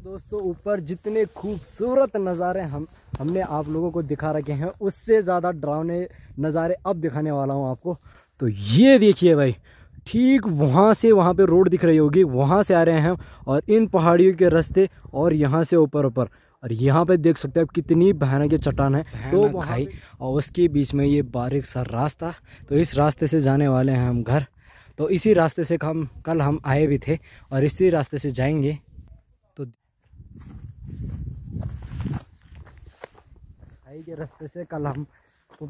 दोस्तों ऊपर जितने खूबसूरत नज़ारे हमने आप लोगों को दिखा रखे हैं, उससे ज़्यादा डरावने नज़ारे अब दिखाने वाला हूं आपको। तो ये देखिए भाई, ठीक वहाँ से, वहाँ पे रोड दिख रही होगी, वहाँ से आ रहे हैं हम, और इन पहाड़ियों के रास्ते, और यहाँ से ऊपर ऊपर, और यहाँ पे देख सकते हैं कितनी भयानक चट्टान है। तो भाई, और उसके बीच में ये बारीक सा रास्ता, तो इस रास्ते से जाने वाले हैं हम घर। तो इसी रास्ते से कल हम आए भी थे, और इसी रास्ते से जाएंगे। तो भाई के रास्ते से कल हम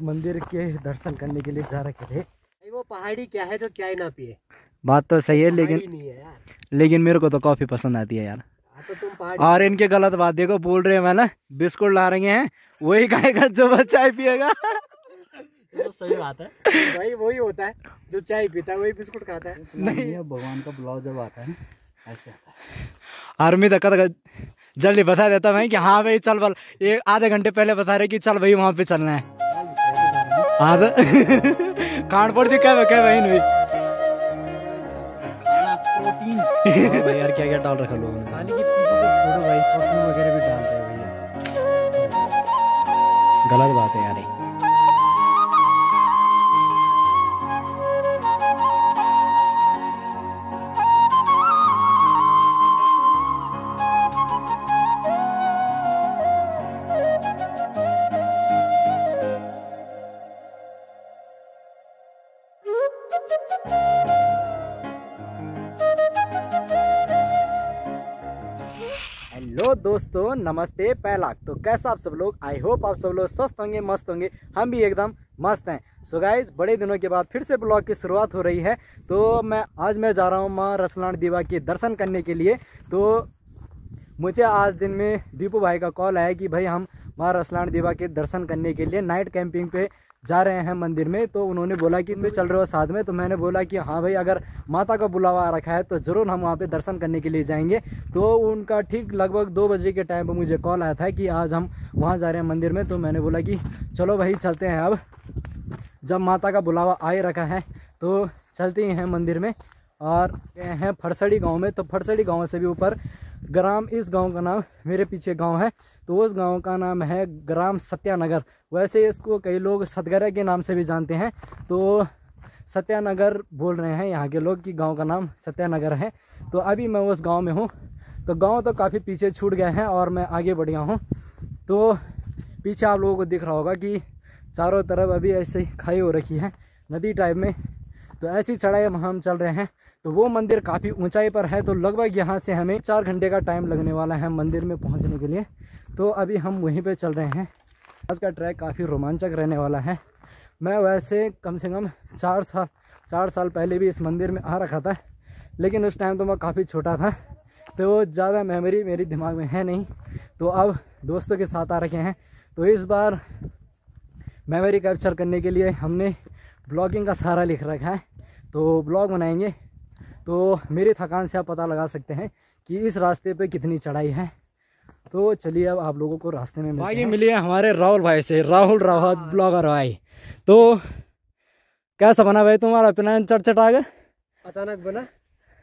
मंदिर के दर्शन करने के लिए जा रखे थे। वो पहाड़ी क्या है जो चाय ना पिए? बात तो सही है, नहीं है यार। लेकिन मेरे को तो कॉफी पसंद आती है यार। तो तुम और इनके गलत बात देखो, बोल रहे हैं मैं ना बिस्कुट ला रहे हैं, वही खाएगा जो बस चाय पिएगा। तो सही बात है भाई, वही होता है जो चाय पीता है वही बिस्कुट खाता है। नहीं, भगवान का बुलाव जब आता है ऐसे आता है। आर्मी तक जल्दी बता देता भाई कि हाँ भाई चल, बल एक आधे घंटे पहले बता रहे कि चल भाई वहाँ पे चलना है। आधा कानपुर दी क्या भाई नहीं भाई यार, क्या क्या डाल रखा लोगों ने। पानी की छोड़ो भाई, प्रोटीन वगैरह भी डाल रहे हैं भैया, गलत बात है यार। हेलो दोस्तों, नमस्ते पहला। तो कैसा आप सब लोग? आई होप आप सब लोग स्वस्थ होंगे, मस्त होंगे। हम भी एकदम मस्त हैं। सो गाइज, बड़े दिनों के बाद फिर से ब्लॉग की शुरुआत हो रही है। तो आज मैं जा रहा हूँ माँ रसलान देवा के दर्शन करने के लिए। तो मुझे आज दिन में दीपू भाई का कॉल आया कि भाई हम माँ रसलान देवा के दर्शन करने के लिए नाइट कैंपिंग पे जा रहे हैं मंदिर में। तो उन्होंने बोला कि मैं चल रहे हो साथ में। तो मैंने बोला कि हाँ भाई, अगर माता का बुलावा आ रखा है तो ज़रूर हम वहाँ पे दर्शन करने के लिए जाएंगे। तो उनका ठीक लगभग 2 बजे के टाइम पर मुझे कॉल आया था कि आज हम वहाँ जा रहे हैं मंदिर में। तो मैंने बोला कि चलो भाई चलते हैं। अब जब माता का बुलावा आ ही रखा है तो चलते ही हैं मंदिर में। और हैं फरसड़ी गाँव में। तो फरसड़ी गाँव से भी ऊपर ग्राम, इस गांव का नाम, मेरे पीछे गांव है तो उस गांव का नाम है ग्राम सत्यानगर। वैसे इसको कई लोग सतगरा के नाम से भी जानते हैं। तो सत्यानगर बोल रहे हैं यहाँ के लोग कि गांव का नाम सत्यानगर है। तो अभी मैं उस गांव में हूँ। तो गांव तो काफ़ी पीछे छूट गए हैं और मैं आगे बढ़ गया हूँ। तो पीछे आप लोगों को दिख रहा होगा कि चारों तरफ अभी ऐसे ही खाई हो रखी है, नदी टाइप में। तो ऐसी चढ़ाई हम चल रहे हैं। तो वो मंदिर काफ़ी ऊंचाई पर है। तो लगभग यहाँ से हमें 4 घंटे का टाइम लगने वाला है मंदिर में पहुँचने के लिए। तो अभी हम वहीं पे चल रहे हैं। आज का ट्रैक काफ़ी रोमांचक रहने वाला है। मैं वैसे कम से कम 4 साल पहले भी इस मंदिर में आ रखा था, लेकिन उस टाइम तो मैं काफ़ी छोटा था, तो ज़्यादा मेमोरी मेरी दिमाग में है नहीं। तो अब दोस्तों के साथ आ रखे हैं। तो इस बार मेमोरी कैप्चर करने के लिए हमने ब्लॉगिंग का सहारा लिख रखा है। तो ब्लॉग बनाएंगे। तो मेरी थकान से आप पता लगा सकते हैं कि इस रास्ते पे कितनी चढ़ाई है। तो चलिए अब आप लोगों को रास्ते में भाई मिलिए हमारे राहुल भाई से, राहुल रावत ब्लॉगर भाई। तो कैसा बना भाई तुम्हारा प्लान? चढ़ गए? अचानक बना।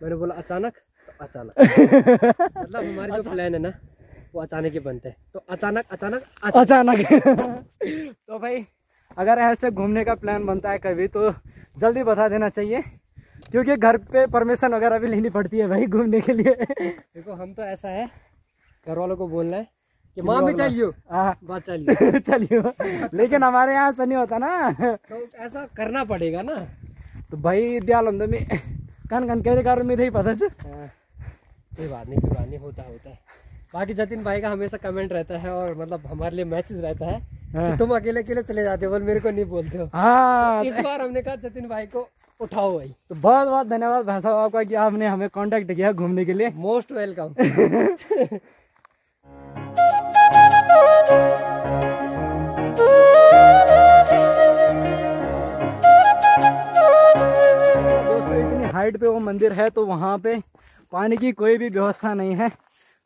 मैंने बोला अचानक तो अचानक मतलब हमारे जो प्लान है ना वो अचानक ही बनते हैं। तो अचानक तो भाई अगर ऐसे घूमने का प्लान बनता है कभी तो जल्दी बता देना चाहिए, क्योंकि घर पे परमिशन वगैरह भी लेनी पड़ती है भाई घूमने के लिए। देखो हम तो ऐसा है, घर वालों को बोलना है कि माँ भी चलियो, बात चलियो लेकिन हमारे यहाँ ऐसा नहीं होता ना। तो ऐसा करना पड़ेगा ना। तो भाई दयालंद में कन के कारण में पता कोई बात नहीं, होता है। बाकी जतिन भाई का हमेशा कमेंट रहता है और मतलब हमारे लिए मैसेज रहता है कि तुम अकेले चले जाते हो, मेरे को नहीं बोलते हो। हाँ, इस बार हमने कहा जतिन भाई को उठाओ भाई। तो बहुत बहुत धन्यवाद भाई साहब आपका कि आपने हमें कांटेक्ट किया घूमने के लिए। Most welcome. दोस्तों इतनी हाइट पे वो मंदिर है तो वहाँ पे पानी की कोई भी व्यवस्था नहीं है।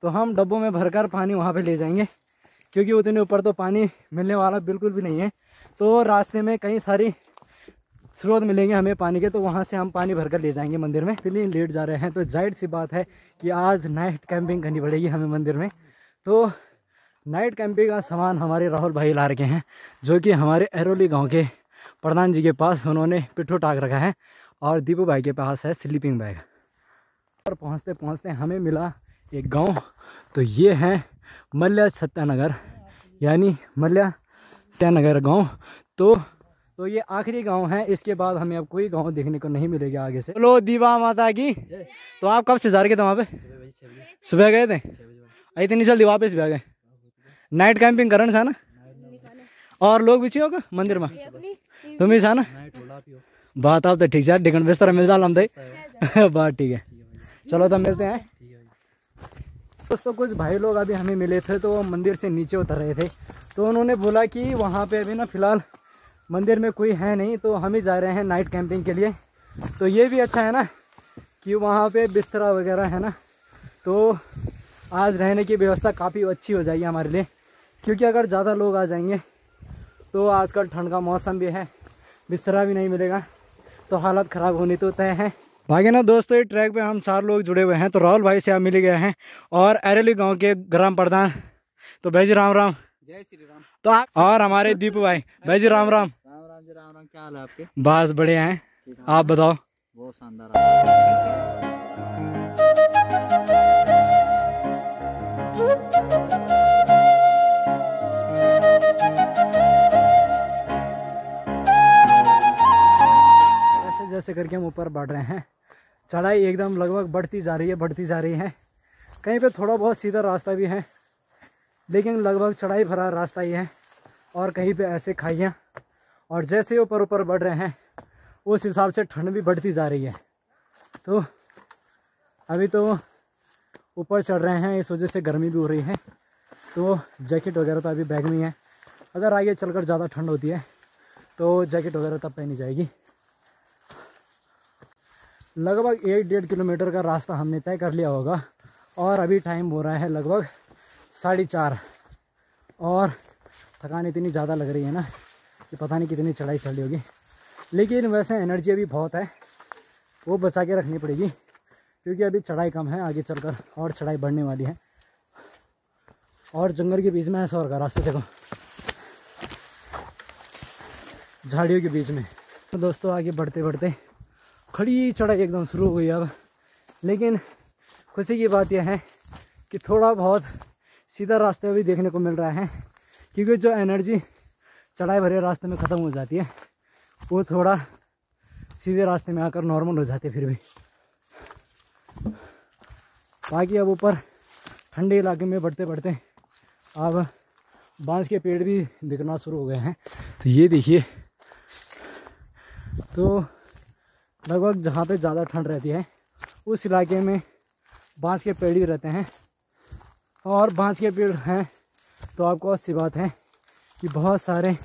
तो हम डब्बों में भरकर पानी वहाँ पे ले जाएंगे, क्योंकि उतने ऊपर तो पानी मिलने वाला बिल्कुल भी नहीं है। तो रास्ते में कई सारी स्रोत मिलेंगे हमें पानी के, तो वहाँ से हम पानी भरकर ले जाएंगे मंदिर में। इतनी लेट जा रहे हैं तो जाहिर सी बात है कि आज नाइट कैंपिंग करनी पड़ेगी हमें मंदिर में। तो नाइट कैंपिंग का सामान हमारे राहुल भाई ला रखे हैं, जो कि हमारे एरोली गांव के प्रधान जी के पास उन्होंने पिट्ठू टाक रखा है, और दीपू भाई के पास है स्लीपिंग बैग। और पहुँचते पहुँचते हमें मिला एक गाँव, तो ये है मल्ल्या सत्यानगर, यानी मल्ल्या सत्यानगर गाँव। तो ये आखिरी गांव है, इसके बाद हमें अब कोई गांव देखने को नहीं मिलेगा आगे से। बोलो दीवा माता की। तो आप कब से जा रहे थे वहाँ पे? सुबह गए थे, इतनी जल्दी वापस भी आ गए? नाइट कैंपिंग करने से ना, और लोग भी होगा मंदिर में, तुम ही ना बात। आप तो ठीक है, डिगन बिस्तर मिल जा हम बात ठीक है। चलो तो मिलते हैं दोस्तों। कुछ भाई लोग अभी हमें मिले थे, तो वो मंदिर से नीचे उतर रहे थे, तो उन्होंने बोला कि वहाँ पे अभी ना फिलहाल मंदिर में कोई है नहीं, तो हम ही जा रहे हैं नाइट कैंपिंग के लिए। तो ये भी अच्छा है ना कि वहाँ पे बिस्तरा वगैरह है ना, तो आज रहने की व्यवस्था काफ़ी अच्छी हो जाएगी हमारे लिए। क्योंकि अगर ज़्यादा लोग आ जाएंगे तो आजकल ठंड का मौसम भी है, बिस्तरा भी नहीं मिलेगा, तो हालत ख़राब होनी तो तय है। बाकी ना दोस्तों, ये ट्रैक पे हम 4 लोग जुड़े हुए हैं। तो राहुल भाई से आप मिल गए हैं, और एरेली गाँव के ग्राम प्रधान, तो भाई जी राम राम। जय श्री राम। तो आप और हमारे दीपू भाई, भाई जी राम राम। राम राम जी, राम राम। क्या हाल है आपके? बस बढ़िया हैं, आप बताओ। बहुत शानदार। ऐसे जैसे करके हम ऊपर बढ़ रहे हैं, चढ़ाई एकदम लगभग बढ़ती जा रही है। कहीं पे थोड़ा बहुत सीधा रास्ता भी है, लेकिन लगभग चढ़ाई भरा रास्ता ही है, और कहीं पे ऐसे खाइयाँ। और जैसे ऊपर बढ़ रहे हैं उस हिसाब से ठंड भी बढ़ती जा रही है। तो अभी तो ऊपर चढ़ रहे हैं, इस वजह से गर्मी भी हो रही है, तो जैकेट वगैरह तो अभी बैग में है। अगर आगे चलकर ज़्यादा ठंड होती है तो जैकेट वगैरह तब पहनी जाएगी। लगभग 1-1.5 किलोमीटर का रास्ता हमने तय कर लिया होगा, और अभी टाइम हो रहा है लगभग 4:30, और थकान इतनी ज़्यादा लग रही है ना कि पता नहीं कितनी चढ़ाई चल रही होगी। लेकिन वैसे एनर्जी अभी बहुत है, वो बचा के रखनी पड़ेगी, क्योंकि अभी चढ़ाई कम है, आगे चलकर और चढ़ाई बढ़ने वाली है। और जंगल के बीच में ऐसा और का रास्ता देखो, झाड़ियों के बीच में। तो दोस्तों आगे बढ़ते बढ़ते खड़ी चढ़ाई एकदम शुरू हो गई अब। लेकिन खुशी की बात यह है कि थोड़ा बहुत सीधा रास्ते भी देखने को मिल रहा है, क्योंकि जो एनर्जी चढ़ाई भरे रास्ते में ख़त्म हो जाती है, वो थोड़ा सीधे रास्ते में आकर नॉर्मल हो जाती है फिर भी। बाकी अब ऊपर ठंडे इलाके में बढ़ते बढ़ते अब बांस के पेड़ भी दिखना शुरू हो गए हैं। तो ये देखिए, तो लगभग जहाँ पे ज़्यादा ठंड रहती है उस इलाके में बांस के पेड़ भी रहते हैं, और बांस के पेड़ हैं तो आपको अच्छी बात है कि बहुत सारे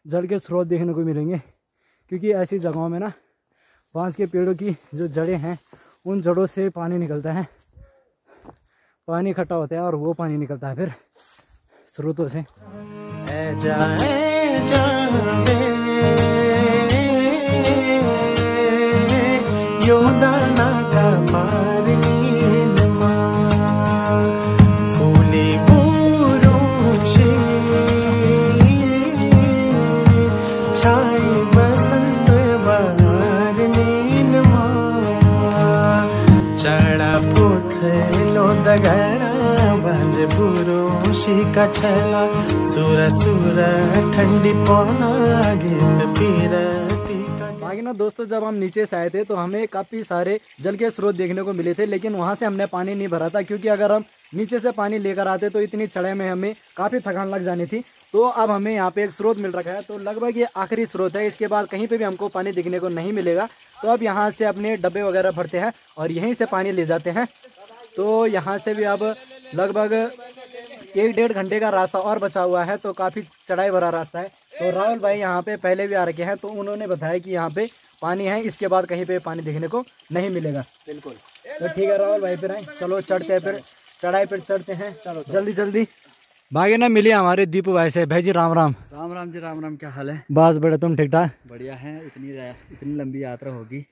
जल के स्रोत देखने को मिलेंगे। क्योंकि ऐसी जगहों में ना बांस के पेड़ों की जो जड़ें हैं, उन जड़ों से पानी निकलता है, पानी इकट्ठा होता है, और वो पानी निकलता है फिर स्रोतों से। का छला सूरा सूरा ठंडी पौना गीत पीरती का। बाकी ना दोस्तों, जब हम नीचे से आए थे तो हमें काफ़ी सारे जल के स्रोत देखने को मिले थे, लेकिन वहाँ से हमने पानी नहीं भरा था, क्योंकि अगर हम नीचे से पानी लेकर आते तो इतनी चढ़ाई में हमें काफ़ी थकान लग जानी थी। तो अब हमें यहाँ पे एक स्रोत मिल रखा है, तो लगभग ये आखिरी स्रोत है, इसके बाद कहीं पे भी हमको पानी दिखने को नहीं मिलेगा। तो अब यहाँ से अपने डब्बे वगैरह भरते हैं और यहीं से पानी ले जाते हैं। तो यहाँ से भी अब लगभग 1-1.5 घंटे का रास्ता और बचा हुआ है, तो काफ़ी चढ़ाई भरा रास्ता है। तो राहुल भाई यहाँ पे पहले भी आ रखे हैं, तो उन्होंने बताया कि यहाँ पे पानी है, इसके बाद कहीं पे पानी देखने को नहीं मिलेगा। बिल्कुल। तो ठीक है राहुल भाई, फिर आए, चलो चढ़ते हैं, फिर चढ़ाई पर चढ़ते हैं, चलो जल्दी जल्दी। बाकी ना मिली हमारे दीपू भाई से। भाई जी राम राम। राम राम जी, राम राम। क्या हाल है? बस बड़े, तुम ठीक ठाक? बढ़िया है। इतनी लंबी यात्रा होगी,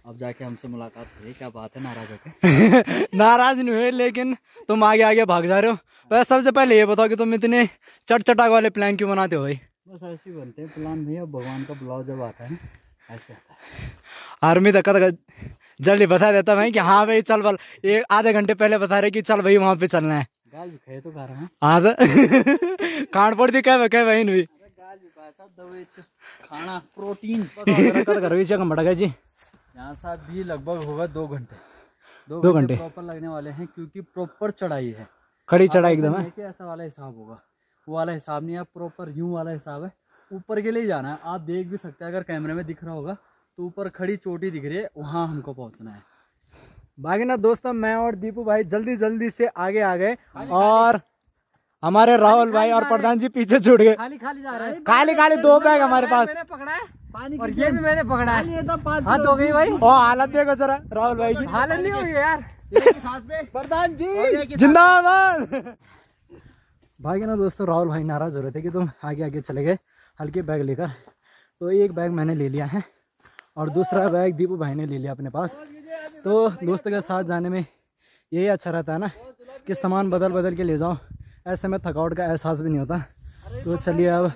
अब जाके हमसे मुलाकात हुई। क्या बात है, नाराज होके? नाराज नहीं हुए, लेकिन तुम आगे आगे भाग जा रहे हो। पर सबसे पहले ये बताओ कि तुम इतने चटचटाक वाले प्लान क्यों बनाते हो भाई? बस ऐसे ही बनते हैं प्लान भैया, भगवान का बुलाव जब आता है ऐसे आता है। आर्मी तक जल्दी बता देता भाई कि हाँ भाई चल बल, एक आधे घंटे पहले बता रहे कि चल भाई वहाँ पे चलना है। गाल भी खाए तो खा रहा हूँ। आधा खान पड़ दी कह भाई भी गाल भी खाए सब दवाई खाना प्रोटीन करो जी। यहाँ साथ भी लगभग होगा 2 घंटे। 2 घंटे प्रॉपर लगने वाले हैं, क्योंकि प्रॉपर चढ़ाई है, खड़ी चढ़ाई एकदम है। ऐसा वाला हिसाब होगा, वो वाला हिसाब नहीं है, प्रॉपर यूं वाला हिसाब है। ऊपर के लिए जाना है, आप देख भी सकते हैं, अगर कैमरे में दिख रहा होगा तो ऊपर खड़ी चोटी दिख रही है, वहाँ हमको पहुँचना है। बाकी ना दोस्तों, मैं और दीपू भाई जल्दी जल्दी से आगे आ गए और हमारे राहुल भाई और प्रधान जी पीछे छूट गए। खाली खाली जा रहा है, खाली 2 बैग हमारे पास। मैंने पकड़ा है पानी और ये भी मैंने पकड़ा है। हाथ हो गई भाई। ओ हालत देखो जरा राहुल भाई की। हालत नहीं होगी यार। प्रधान जी जिंदाबाद। भाई ना दोस्तों, राहुल भाई नाराज हो रहे थे कि तुम आगे आगे चले गए हल्के बैग लेकर। तो एक बैग मैंने ले लिया है और दूसरा बैग दीपू भाई ने ले लिया अपने पास। तो दोस्तों के साथ जाने में यही अच्छा रहता है ना कि सामान बदल बदल के ले जाओ, ऐसे में थकावट का एहसास भी नहीं होता। तो चलिए, अब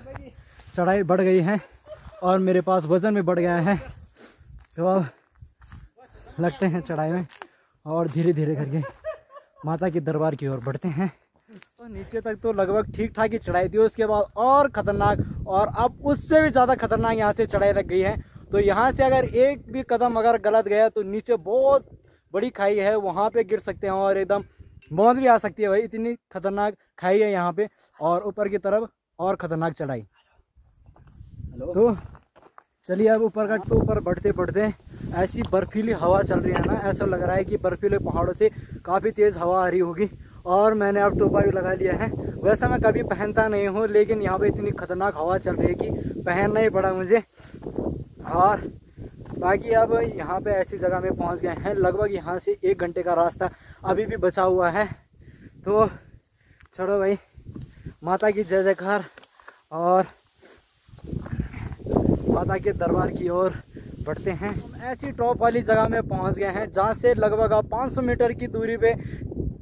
चढ़ाई बढ़ गई है और मेरे पास वज़न भी बढ़ गया है, तो अब लगते हैं चढ़ाई में और धीरे धीरे करके माता के दरबार की ओर बढ़ते हैं। तो नीचे तक तो लगभग ठीक ठाक ही चढ़ाई थी, उसके बाद और ख़तरनाक, और अब उससे भी ज़्यादा खतरनाक यहाँ से चढ़ाई लग गई है। तो यहाँ से अगर एक भी कदम अगर गलत गया तो नीचे बहुत बड़ी खाई है, वहाँ पे गिर सकते हैं और एकदम मौत भी आ सकती है भाई। इतनी खतरनाक खाई है यहाँ पे, और ऊपर की तरफ और ख़तरनाक चढ़ाई। तो चलिए अब ऊपर बढ़ते बढ़ते ऐसी बर्फीली हवा चल रही है ना, ऐसा लग रहा है कि बर्फीले पहाड़ों से काफ़ी तेज़ हवा आ रही होगी। और मैंने अब टोपा भी लगा लिया है। वैसे मैं कभी पहनता नहीं हूँ, लेकिन यहाँ पे इतनी खतरनाक हवा चल रही है कि पहनना ही पड़ा मुझे। और बाकी अब यहाँ पे ऐसी जगह में पहुँच गए हैं, लगभग यहाँ से 1 घंटे का रास्ता अभी भी बचा हुआ है। तो चलो भाई, माता की जय जयकार और माता के दरबार की ओर बढ़ते हैं। हम ऐसी टॉप वाली जगह में पहुंच गए हैं जहां से लगभग 500 मीटर की दूरी पे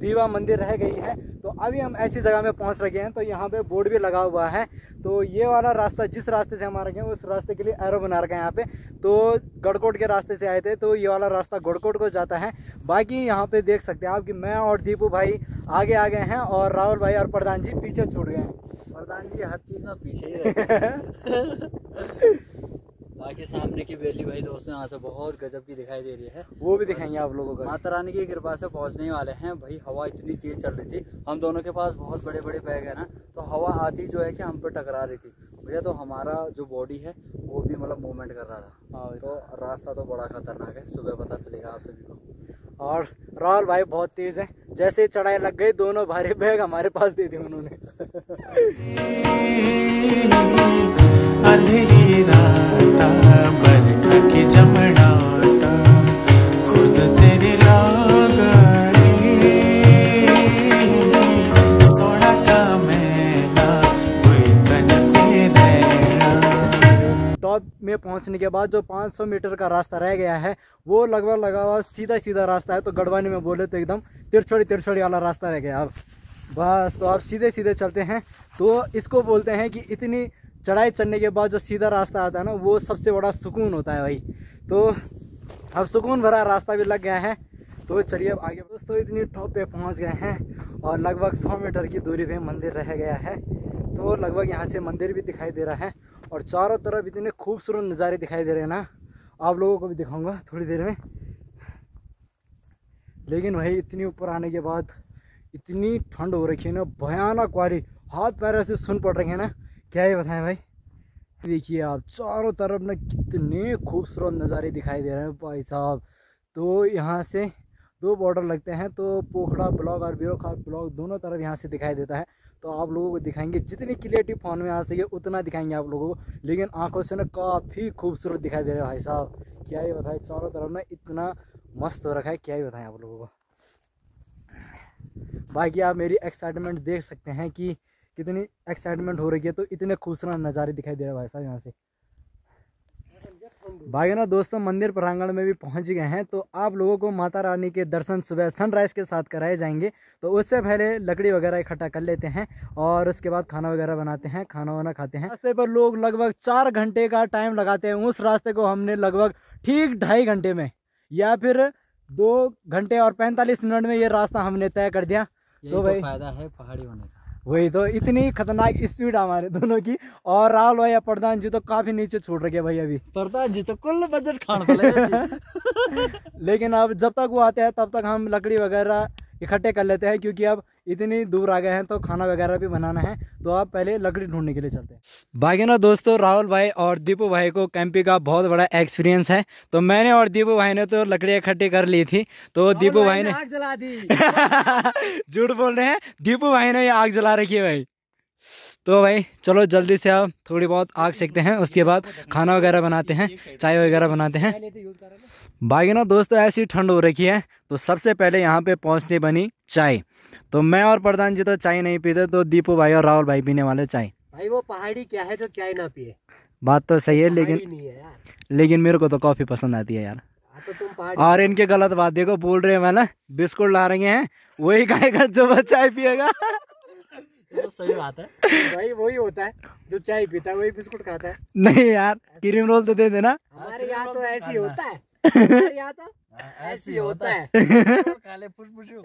दीवा मंदिर रह गई है। तो अभी हम ऐसी जगह में पहुंच रखे हैं। तो यहाँ पे बोर्ड भी लगा हुआ है। तो ये वाला रास्ता, जिस रास्ते से हम आ रखे हैं, उस रास्ते के लिए एरो बना रखा है यहाँ पे। तो गढ़कोट के रास्ते से आए थे, तो ये वाला रास्ता गढ़कोट को जाता है। बाकी यहाँ पे देख सकते हैं आप कि मैं और दीपू भाई आगे आ गए हैं और राहुल भाई और प्रधान जी पीछे छूट गए हैं। प्रधान जी हर चीज़ में पीछे ही रहते हैं। बाकी सामने की वैली भाई दोस्तों यहाँ से बहुत गजब की दिखाई दे रही है, वो भी दिखाएंगे आप लोगों को। माता रानी की कृपा से पहुँचने वाले हैं भाई। हवा इतनी तेज चल रही थी, हम दोनों के पास बहुत बड़े बड़े बैग है ना, तो हवा आती जो है कि हम पे टकरा रही थी भैया। तो हमारा जो बॉडी है वो भी मतलब मूवमेंट कर रहा था। तो रास्ता तो बड़ा खतरनाक है, सुबह पता चलेगा आप सभी को। और राहुल भाई बहुत तेज है, जैसे चढ़ाई लग गई दोनों भारी बैग हमारे पास दे दिए उन्होंने। अंधेरी राता बरखा की जमड़ाता खुद तेरी लागरी सोना का मैना कोई तन पे रहना। टॉप में पहुंचने के बाद जो 500 मीटर का रास्ता रह गया है, वो लगभग लगा हुआ सीधा सीधा रास्ता है। तो गढ़वानी में बोले तो एकदम तिरछड़ी वाला रास्ता रह गया अब बस। तो आप सीधे सीधे चलते हैं। तो इसको बोलते हैं कि इतनी चढ़ाई चढ़ने के बाद जो सीधा रास्ता आता है ना, वो सबसे बड़ा सुकून होता है भाई। तो अब सुकून भरा रास्ता भी लग गया है। तो चलिए अब आगे। दोस्तों इतनी टॉप पे पहुंच गए हैं और लगभग 100 मीटर की दूरी पे मंदिर रह गया है। तो लगभग यहाँ से मंदिर भी दिखाई दे रहा है और चारों तरफ इतने खूबसूरत नज़ारे दिखाई दे रहे हैं ना, आप लोगों को भी दिखाऊंगा थोड़ी देर में। लेकिन भाई इतनी ऊपर आने के बाद इतनी ठंड हो रखी है ना, भयानक वाली, हाथ पैर ऐसे सुन पड़ रहे हैं ना, क्या ही बताएं भाई। देखिए आप चारों तरफ ना कितने खूबसूरत नज़ारे दिखाई दे रहे हैं भाई साहब। तो यहाँ से 2 बॉर्डर लगते हैं, तो पोखड़ा ब्लॉक और बीरोखा ब्लॉक दोनों तरफ यहाँ से दिखाई देता है। तो आप लोगों को दिखाएंगे, जितनी क्लियरिटी फ़ोन में आ सके उतना दिखाएंगे आप लोगों को, लेकिन आंखों से ना काफ़ी खूबसूरत दिखाई दे रहा है भाई साहब। क्या ही बताएं, चारों तरफ ना इतना मस्त हो रखा है, क्या ही बताएं आप लोगों को। बाकी आप मेरी एक्साइटमेंट देख सकते हैं कि कितनी एक्साइटमेंट हो रही है। तो इतने खूबसूरत नज़ारे दिखाई दे रहे हैं भाई साहब यहाँ से। भाई ना दोस्तों मंदिर प्रांगण में भी पहुंच गए हैं। तो आप लोगों को माता रानी के दर्शन सुबह सनराइज के साथ कराए जाएंगे। तो उससे पहले लकड़ी वगैरह इकट्ठा कर लेते हैं और उसके बाद खाना वगैरह बनाते हैं, खाना वाना खाते हैं। रास्ते पर लोग लगभग 4 घंटे का टाइम लगाते हैं। उस रास्ते को हमने लगभग ठीक 2.5 घंटे में या फिर 2 घंटे और 45 मिनट में ये रास्ता हमने तय कर दिया। तो भाई फायदा है पहाड़ी होने का। वही तो, इतनी खतरनाक स्पीड हमारे दोनों की। और राहुल भाई या प्रधान जी तो काफी नीचे छूट रखे भाई अभी। प्रधान जी तो कुल बजट खान पड़ेगा। लेकिन अब जब तक वो आते हैं तब तक हम लकड़ी वगैरह इकट्ठे कर लेते हैं, क्योंकि अब इतनी दूर आ गए हैं तो खाना वगैरह भी बनाना है। तो आप पहले लकड़ी ढूंढने के लिए चलते हैं। बाकी ना दोस्तों राहुल भाई और दीपू भाई को कैंपिंग का बहुत बड़ा एक्सपीरियंस है। तो मैंने और दीपू भाई ने तो लकड़ियाँ इकट्ठी कर ली थी। तो दीपू भाई ने आग जला दी। झूठ बोल रहे हैं, दीपू भाई ने आग जला रखी है भाई। तो भाई चलो जल्दी से आप थोड़ी बहुत आग सेकते हैं, उसके बाद खाना वगैरह बनाते हैं, चाय वगैरह बनाते हैं। बाकी ना दोस्तों ऐसी ठंड हो रखी है तो सबसे पहले यहाँ पे पहुँचने बनी चाय। तो मैं और प्रधान जी तो चाय नहीं पीते, तो दीपू भाई और राहुल भाई पीने वाले चाय। भाई वो पहाड़ी क्या है जो चाय ना पिए? बात तो सही है, नहीं है यार। लेकिन मेरे को तो कॉफी पसंद आती है यार। तो तुम पहाड़ी। और इनके गलत बात देखो, बोल रहे हैं मैंने बिस्कुट ला रहे हैं, वही खाएगा जो बस चाय पिएगा। तो सही बात है भाई, वही होता है जो चाय पीता है वही बिस्कुट खाता है। नहीं यार, क्रीम रोल तो दे देना। हमारे यहाँ तो ऐसी होता है, हमारे यहाँ तो ऐसी होता है। काले फुसफुसू।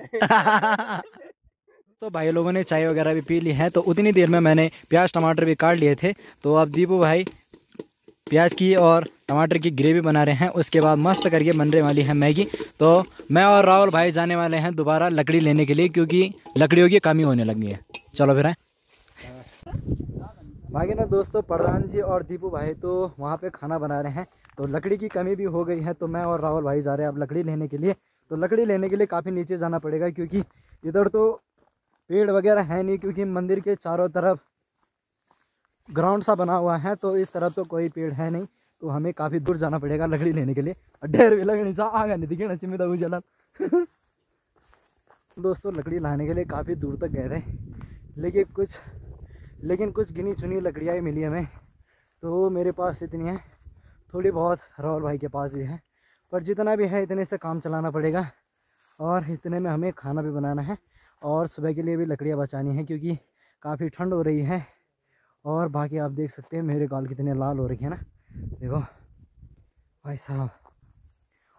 तो भाई लोगों ने चाय वगैरह भी पी ली है। तो उतनी देर में मैंने प्याज टमाटर भी काट लिए थे। तो अब दीपू भाई प्याज की और टमाटर की ग्रेवी बना रहे हैं, उसके बाद मस्त करके बनने वाली है मैगी। तो मैं और राहुल भाई जाने वाले हैं दोबारा लकड़ी लेने के लिए, क्योंकि लकड़ियों की कमी होने लगी है। चलो फिर बाकी ना दोस्तों प्रधान जी और दीपू भाई तो वहाँ पे खाना बना रहे हैं। तो लकड़ी की कमी भी हो गई है। तो मैं और राहुल भाई जा रहे हैं अब लकड़ी लेने के लिए। तो लकड़ी लेने के लिए काफ़ी नीचे जाना पड़ेगा, क्योंकि इधर तो पेड़ वगैरह है नहीं, क्योंकि मंदिर के चारों तरफ ग्राउंड सा बना हुआ है। तो इस तरफ तो कोई पेड़ है नहीं, तो हमें काफ़ी दूर जाना पड़ेगा लकड़ी लेने के लिए। ढेर भी लगनी सा आगे नहीं दिखे चिमिता उजला। दोस्तों लकड़ी लाने के लिए काफ़ी दूर तक गए थे, लेकिन कुछ गिनी चुनी लकड़ियाँ ही मिली हमें। तो मेरे पास इतनी है, थोड़ी बहुत राहुल भाई के पास भी है, पर जितना भी है इतने से काम चलाना पड़ेगा। और इतने में हमें खाना भी बनाना है और सुबह के लिए भी लकड़ियाँ बचानी है, क्योंकि काफ़ी ठंड हो रही है। और बाकी आप देख सकते हैं मेरे गाल कितने लाल हो रखे हैं ना, देखो भाई साहब।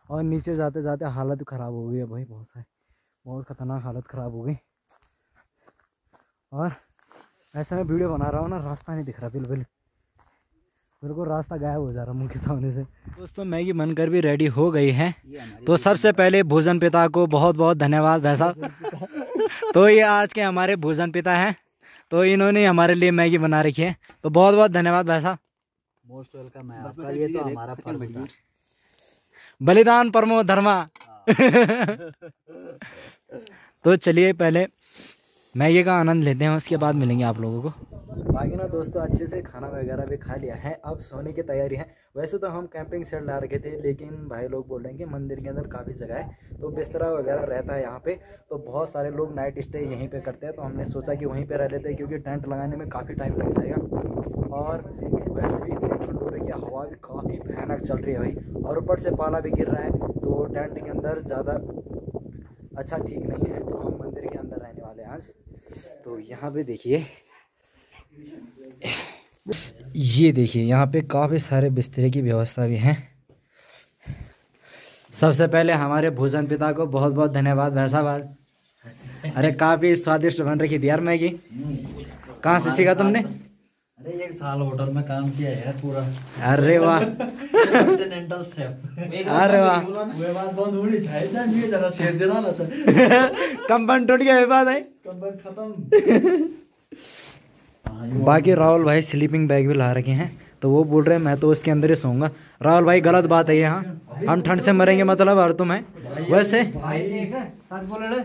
और नीचे जाते जाते हालत ख़राब हो गई है भाई, बहुत ख़तरनाक हालत ख़राब हो गई। और ऐसे मैं वीडियो बना रहा हूँ ना, रास्ता नहीं दिख रहा बिल्कुल, मेरे को रास्ता गायब हो जा रहा मुँह के सामने से। दोस्तों मैगी बनकर भी रेडी हो गई है। तो सबसे पहले भोजन पिता को बहुत बहुत धन्यवाद भाई साहब। तो ये आज के हमारे भोजन पिता हैं, तो इन्होंने हमारे लिए मैगी बना रखी है। तो बहुत बहुत धन्यवाद भाई साहब। मोस्ट वेलकम है आपका, ये तो हमारा फर्ज था। बलिदान परमो धर्मा। तो चलिए पहले मैगी का आनंद लेते हैं, उसके बाद मिलेंगे आप लोगों को। बाकी ना दोस्तों अच्छे से खाना वगैरह भी खा लिया है, अब सोने की तैयारी है। वैसे तो हम कैंपिंग सेट ला रखे थे, लेकिन भाई लोग बोल रहे हैं कि मंदिर के अंदर काफ़ी जगह है, तो बिस्तरा वगैरह रहता है यहाँ पे। तो बहुत सारे लोग नाइट स्टे यहीं पे करते हैं, तो हमने सोचा कि वहीं पे रह लेते हैं, क्योंकि टेंट लगाने में काफ़ी टाइम लग जाएगा। और वैसे भी इतनी ठंड हो रही है, हवा भी काफ़ी भयानक चल रही है भाई, और ऊपर से पाला भी गिर रहा है, तो टेंट के अंदर ज़्यादा अच्छा ठीक नहीं है। तो हम मंदिर के अंदर रहने वाले हैं आज। तो यहाँ पे देखिए, ये देखिए यहाँ पे काफ़ी सारे बिस्तरे की व्यवस्था भी है। सबसे पहले हमारे भोजन पिता को बहुत बहुत धन्यवाद भाई साहब। अरे काफ़ी स्वादिष्ट बन रही थी यार मैगी। कहाँ से सीखा तुमने? अरे 1 साल होटल में काम किया है पूरा। अरे वाह, कॉन्टिनेंटल शेफ। अरे वाह, वो बात बहुत बड़ी छाई ना, ये जरा शेफ जरा लाता। कंबन टूट गया, ये बात है, कंबन खत्म। बाकी राहुल भाई स्लीपिंग बैग भी ला रखे हैं, तो वो बोल रहे हैं मैं तो उसके अंदर ही सोऊंगा। राहुल भाई गलत बात है यहाँ, हम ठंड से मरेंगे मतलब, और तुम है वैसे सच बोल रहे,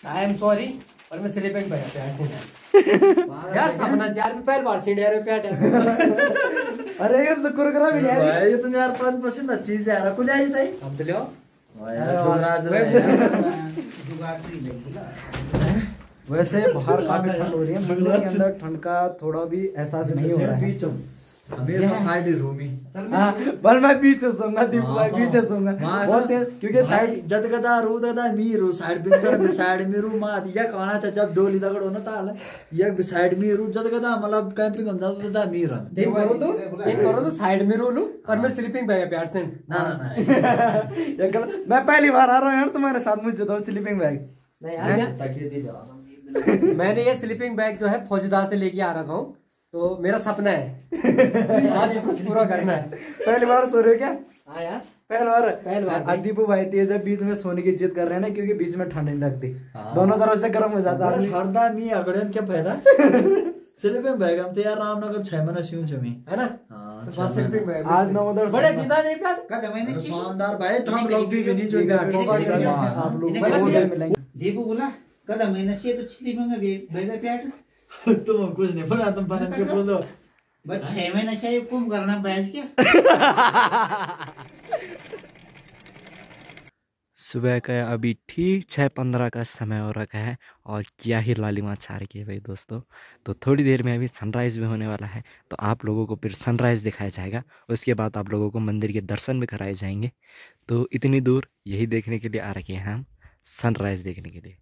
आई एम सॉरी, और मैं स्लीपिंग बैग पे यार सपना यार मैं पहली बार सीढ़ी यार पे अरे ये तो कुरकुरा भी है भाई, ये तुम यार पास पसंद चीज दे रहा कुछ आई ताई हम तो लियो यार जुगराज रे वैसे बाहर काफी ठंड हो रही है, मंदिर के अंदर ठंड का थोड़ा भी एहसास नहीं हो रहा है। हमेशा साइड रूमी बल मैं बीच में सोऊंगा, दीपू भाई बीच में सोऊंगा बहुत तेज, क्योंकि साइड जद गदा रू ददा मीरू साइड बिंदर साइड मीरू मात या काना चा जब डोली दगड़ होना ताल या साइड मीरू जद गदा मतलब कैंपिंग हम जातो ददा मीर एक करो तो साइड में रोलू और मैं स्लीपिंग बैग है प्यार से। ना ना ना ये गलत, मैं पहली बार आ रहा हूँ यार तुम्हारे साथ, मुझे दो स्लीपिंग बैग। नहीं यार, ताकि दे जा मैंने ये स्लीपिंग बैग जो है फौजदार से लेके आ रखा हूँ, तो मेरा सपना है आज इसको पूरा करना है। पहली बार सो रहे हो क्या? हाँ यार पहली बार दीपू भाई तेज है, बीच में सोने की जिद कर रहे हैं ना, क्योंकि बीच में ठंड नहीं लगती, दोनों तरफ से गर्म हो जाता है। हरदा मी अगड़े क्या फायदा स्लीपिंग बैग हम तो यार रामनगर 6 महीना सियूं छमी है ना। हां तो बस स्लीपिंग बैग आज मैं उधर बड़े दीदा नहीं प्यार कद मैंने शानदार भाई ठंड लग भी नहीं जो आप लोग मिलेंगे। दीपू बोला कद मैंने से तो छिली मंगा बेगा प्याट तुम कुछ नहीं बना, तुम पता क्यों बोल दो बस 6 महीने से कुम करना बैठ क्या। सुबह का अभी ठीक 6:15 का समय हो रखा है और क्या ही लालिमा छा रखी है भाई दोस्तों। तो थोड़ी देर में अभी सनराइज़ भी होने वाला है, तो आप लोगों को फिर सनराइज़ दिखाया जाएगा, उसके बाद आप लोगों को मंदिर के दर्शन भी कराए जाएंगे। तो इतनी दूर यही देखने के लिए आ रखे हैं हम, सनराइज़ देखने के लिए।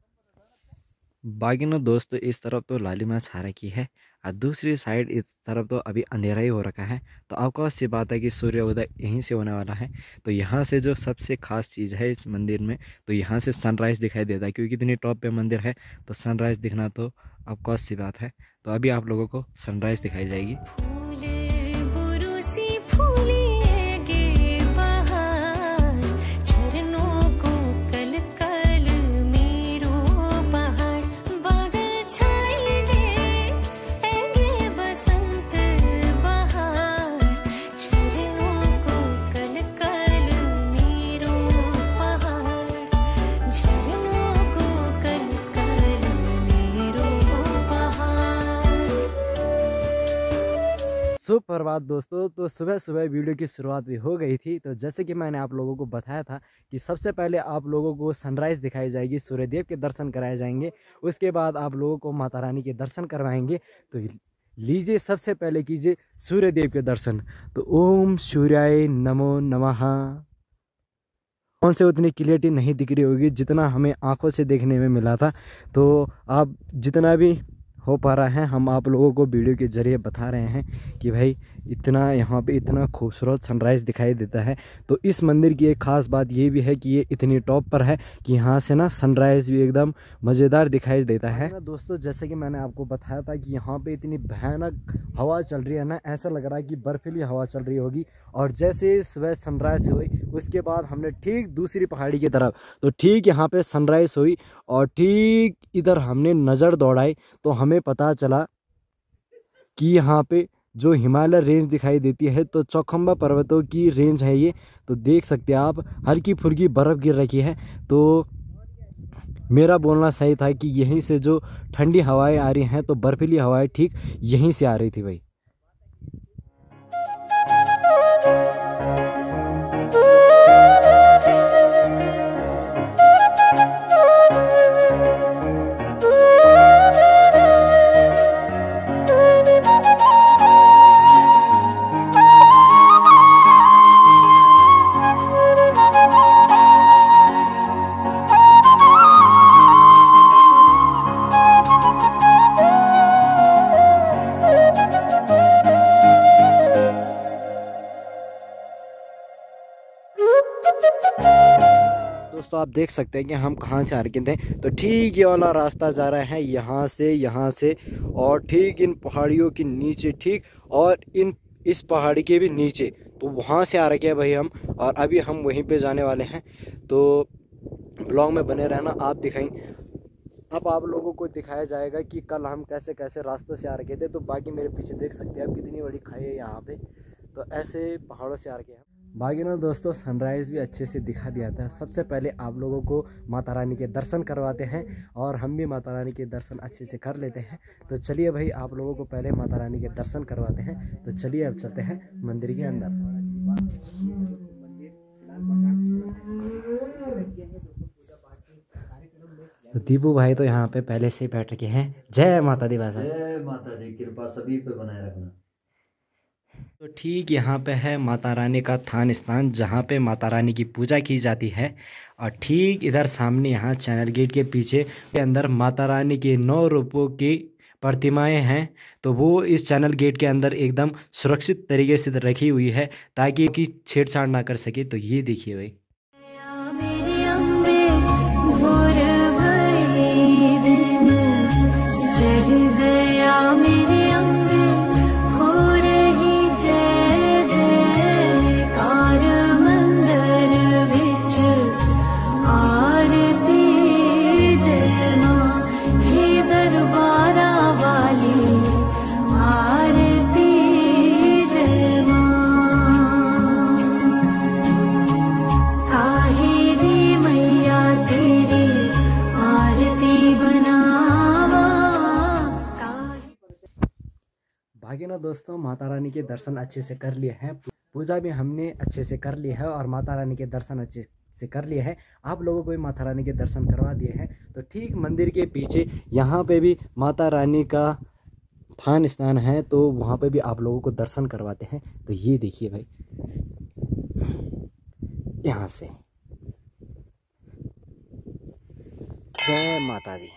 बाकी ना दोस्तों इस तरफ तो लालिमा छा रखी है और दूसरी साइड इस तरफ तो अभी अंधेरा ही हो रखा है। तो आपको सी बात है कि सूर्योदय यहीं से होने वाला है। तो यहाँ से जो सबसे ख़ास चीज़ है इस मंदिर में, तो यहाँ से सनराइज़ दिखाई देता है, क्योंकि इतनी टॉप पे मंदिर है तो सनराइज़ दिखना तो आपको सी बात है। तो अभी आप लोगों को सनराइज़ दिखाई जाएगी। सुप्रभात दोस्तों। तो सुबह सुबह वीडियो की शुरुआत भी हो गई थी। तो जैसे कि मैंने आप लोगों को बताया था कि सबसे पहले आप लोगों को सनराइज़ दिखाई जाएगी, सूर्यदेव के दर्शन कराए जाएंगे, उसके बाद आप लोगों को माता रानी के दर्शन करवाएंगे। तो लीजिए सबसे पहले कीजिए सूर्यदेव के दर्शन। तो ओम सूर्याय नमो नमः। कौन से उतनी क्लियरिटी नहीं दिख रही होगी जितना हमें आंखों से देखने में मिला था। तो आप जितना भी हो पा रहा है हम आप लोगों को वीडियो के ज़रिए बता रहे हैं कि भाई इतना यहाँ पे इतना खूबसूरत सनराइज़ दिखाई देता है। तो इस मंदिर की एक ख़ास बात ये भी है कि ये इतनी टॉप पर है कि यहाँ से ना सनराइज़ भी एकदम मज़ेदार दिखाई देता है। दोस्तों जैसे कि मैंने आपको बताया था कि यहाँ पे इतनी भयानक हवा चल रही है ना, ऐसा लग रहा है कि बर्फीली हवा चल रही होगी। और जैसे सुबह सनराइज़ हुई उसके बाद हमने ठीक दूसरी पहाड़ी की तरफ, तो ठीक यहाँ पे सनराइज़ हुई और ठीक इधर हमने नज़र दौड़ाई तो हमें पता चला कि यहाँ पे जो हिमालय रेंज दिखाई देती है, तो चौखंबा पर्वतों की रेंज है ये। तो देख सकते हैं आप हल्की फुल्की बर्फ़ गिर रखी है। तो मेरा बोलना सही था कि यहीं से जो ठंडी हवाएं आ रही हैं, तो बर्फीली हवाएं ठीक यहीं से आ रही थी भाई। दोस्तों आप देख सकते हैं कि हम कहाँ से आ रखे थे। तो ठीक ये वाला रास्ता जा रहा है यहाँ से और ठीक इन पहाड़ियों के नीचे, ठीक और इस पहाड़ी के भी नीचे, तो वहाँ से आ रखे हैं भाई हम। और अभी हम वहीं पे जाने वाले हैं। तो ब्लॉग में बने रहना, आप दिखाएंगे, अब आप लोगों को दिखाया जाएगा कि कल हम कैसे कैसे रास्तों से आ रखे थे। तो बाकी मेरे पीछे देख सकते हैं आप कितनी बड़ी खाई है यहाँ पे। तो ऐसे पहाड़ों से आ रखे हैं। बाकी ना दोस्तों सनराइज़ भी अच्छे से दिखा दिया था। सबसे पहले आप लोगों को माता रानी के दर्शन करवाते हैं और हम भी माता रानी के दर्शन अच्छे से कर लेते हैं। तो चलिए भाई आप लोगों को पहले माता रानी के दर्शन करवाते हैं। तो चलिए अब चलते हैं मंदिर के अंदर। तो दीपू भाई तो यहाँ पे पहले से ही बैठ रखे हैं। जय माता दी भाषा। जय माता दी, कृपा सभी पे बनाए रखना। तो ठीक यहाँ पे है माता रानी का थान स्थान, जहाँ पे माता रानी की पूजा की जाती है। और ठीक इधर सामने यहाँ चैनल गेट के पीछे के अंदर माता रानी की 9 रूपों की प्रतिमाएं हैं। तो वो इस चैनल गेट के अंदर एकदम सुरक्षित तरीके से रखी हुई है ताकि कि छेड़छाड़ ना कर सके। तो ये देखिए भाई, भाग्य ना दोस्तों, माता रानी के दर्शन अच्छे से कर लिए हैं, पूजा भी हमने अच्छे से कर ली है और माता रानी के दर्शन अच्छे से कर लिए हैं। आप लोगों को भी माता रानी के दर्शन करवा दिए हैं। तो ठीक मंदिर के पीछे यहाँ पे भी माता रानी का थान स्थान है, तो वहाँ पे भी आप लोगों को दर्शन करवाते हैं। तो ये देखिए भाई, यहाँ से जय माता दी।